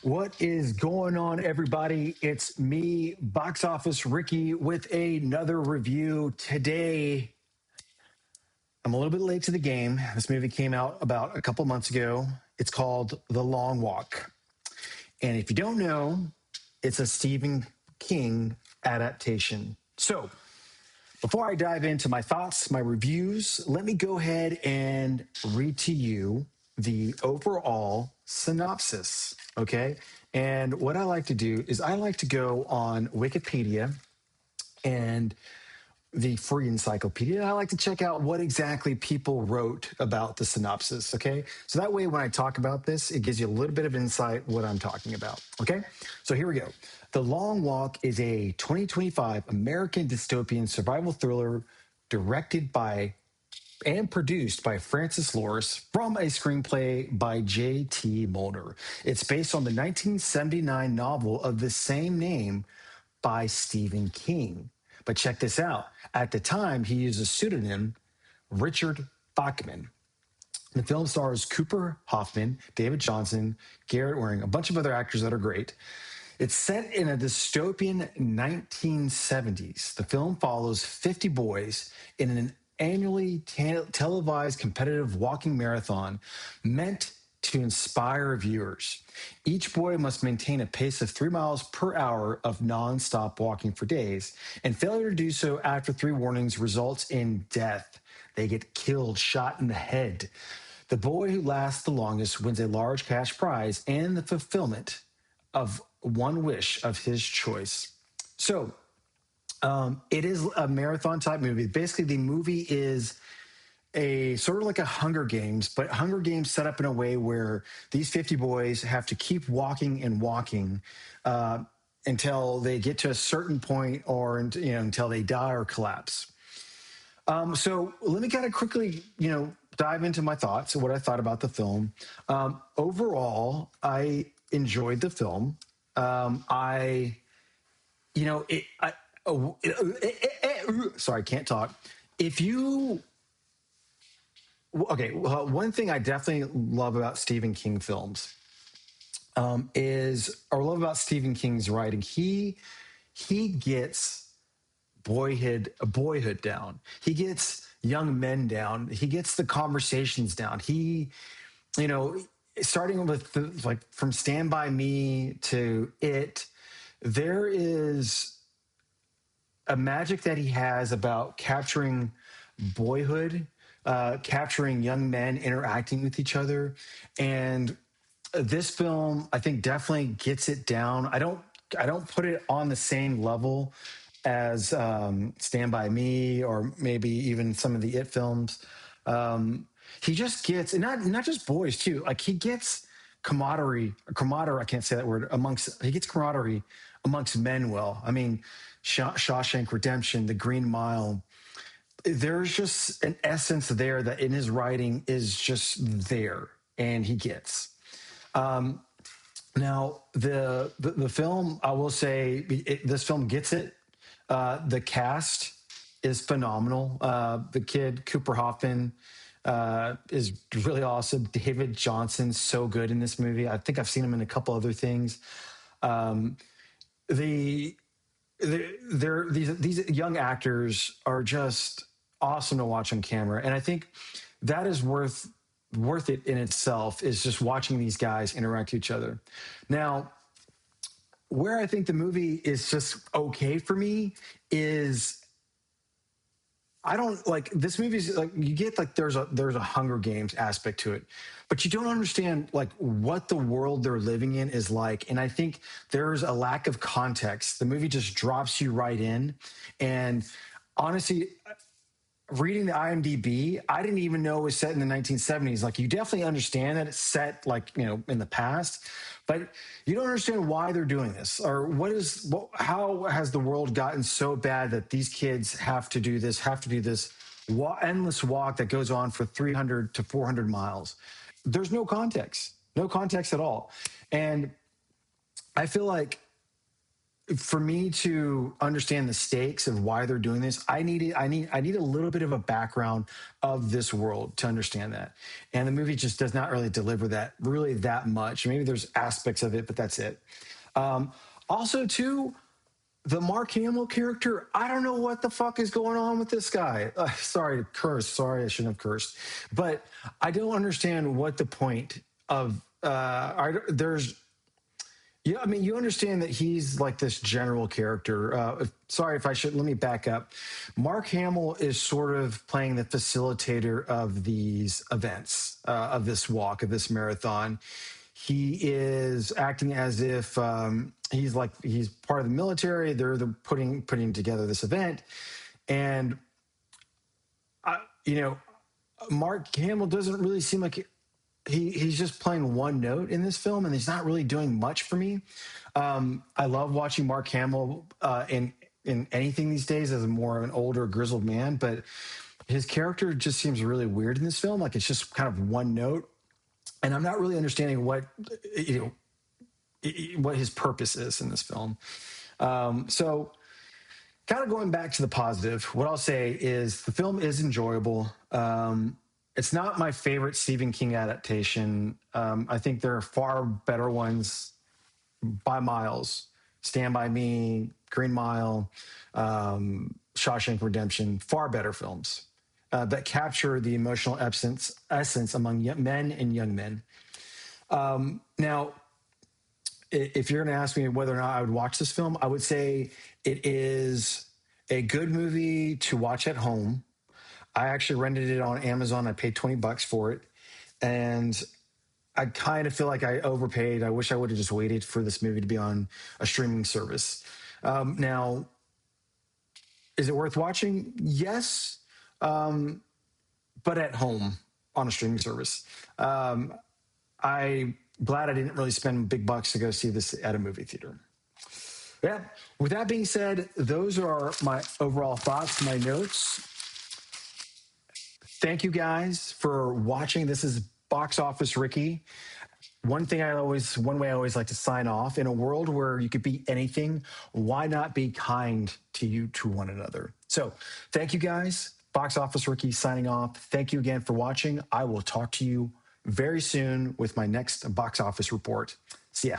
What is going on, everybody? It's me, Box Office Ricky, with another review. Today, I'm a little bit late to the game. This movie came out about a couple months ago. It's called The Long Walk. And if you don't know, it's a Stephen King adaptation. So, before I dive into my thoughts, my reviews, let me go ahead and read to you the overall synopsis. Okay. And what I like to do is I like to go on Wikipedia and the free encyclopedia. I like to check out what exactly people wrote about the synopsis. Okay. So that way, when I talk about this, it gives you a little bit of insight what I'm talking about. Okay. So here we go. The Long Walk is a 2025 American dystopian survival thriller directed by and produced by Francis Lawrence from a screenplay by J.T. Mulder. It's based on the 1979 novel of the same name by Stephen King. But check this out. At the time, he used a pseudonym, Richard Bachman. The film stars Cooper Hoffman, David Johnson, Garrett Waring, a bunch of other actors that are great. It's set in a dystopian 1970s. The film follows 50 boys in an annually televised competitive walking marathon meant to inspire viewers. Each boy must maintain a pace of 3 miles per hour of nonstop walking for days, and failure to do so after three warnings results in death. They get killed, shot in the head. The boy who lasts the longest wins a large cash prize and the fulfillment of one wish of his choice. So it is a marathon type movie. Basically, the movie is a sort of like a Hunger Games, but Hunger Games set up in a way where these 50 boys have to keep walking and walking until they get to a certain point, or until they die or collapse. So let me kind of quickly, dive into my thoughts and what I thought about the film. Overall, I enjoyed the film. I, you know, it, I, sorry, I can't talk. If you, okay, well, one thing I definitely love about Stephen King films or love about Stephen King's writing. He gets boyhood down. He gets young men down. He gets the conversations down. You know, starting with like from Stand By Me to It, there is a magic that he has about capturing boyhood, capturing young men interacting with each other. And this film, I think, definitely gets it down. I don't put it on the same level as Stand By Me or maybe even some of the It films. He just gets, and not just boys too. Like he gets camaraderie. I can't say that word. He gets camaraderie amongst men. Well, I mean, Shawshank Redemption, The Green Mile. There's just an essence there that in his writing is just there, and he gets. Now, the film, I will say, this film gets it. The cast is phenomenal. The kid Cooper Hoffman is really awesome. David Johnson's so good in this movie. I think I've seen him in a couple other things. The these young actors are just awesome to watch on camera, and I think that is worth it in itself, is just watching these guys interact with each other. Now, where I think the movie is just okay for me is I don't like this movie's like you get like there's a Hunger Games aspect to it, but you don't understand like what the world they're living in is like. And I think there's a lack of context. The movie just drops you right in. And honestly, reading the IMDb, I didn't even know it was set in the 1970s. Like, you definitely understand that it's set like, in the past, but you don't understand why they're doing this, or how has the world gotten so bad that these kids have to do this endless walk that goes on for 300 to 400 miles. There's no context at all. And I feel like for me to understand the stakes of why they're doing this, I need a little bit of a background of this world to understand that. And the movie just does not really deliver that really that much. Maybe there's aspects of it, but that's it. Um, Also, too, the Mark Hamill character, I don't know what the fuck is going on with this guy. Sorry to curse. Sorry, I shouldn't have cursed. But I don't understand what the point of. There's yeah, I mean, you understand that he's like this general character. Sorry if I should. Let me back up. Mark Hamill is sort of playing the facilitator of these events, of this walk, of this marathon. He is acting as if he's part of the military. They're putting together this event, and you know, Mark Hamill doesn't really seem like he's just playing one note in this film, and he's not really doing much for me. I love watching Mark Hamill in anything these days as a more of an older, grizzled man, but his character just seems really weird in this film. Like it's just kind of one note, and I'm not really understanding you what his purpose is in this film. So kind of going back to the positive, what I'll say is the film is enjoyable. It's not my favorite Stephen King adaptation. I think there are far better ones by miles. Stand by Me, Green Mile, Shawshank Redemption, far better films that capture the emotional essence among men and young men. Now, if you're going to ask me whether or not I would watch this film, I would say it is a good movie to watch at home. I actually rented it on Amazon. I paid $20 for it. And I kind of feel like I overpaid. I wish I would have just waited for this movie to be on a streaming service. Now, is it worth watching? Yes, but at home on a streaming service. I'm glad I didn't really spend big bucks to go see this at a movie theater. Yeah. With that being said, those are my overall thoughts, my notes. Thank you guys for watching. This is Box Office Ricky. One way I always like to sign off. In a world where you could be anything, why not be kind to one another? So, thank you guys. Box Office Ricky signing off. Thank you again for watching. I will talk to you very soon with my next box office report. See ya.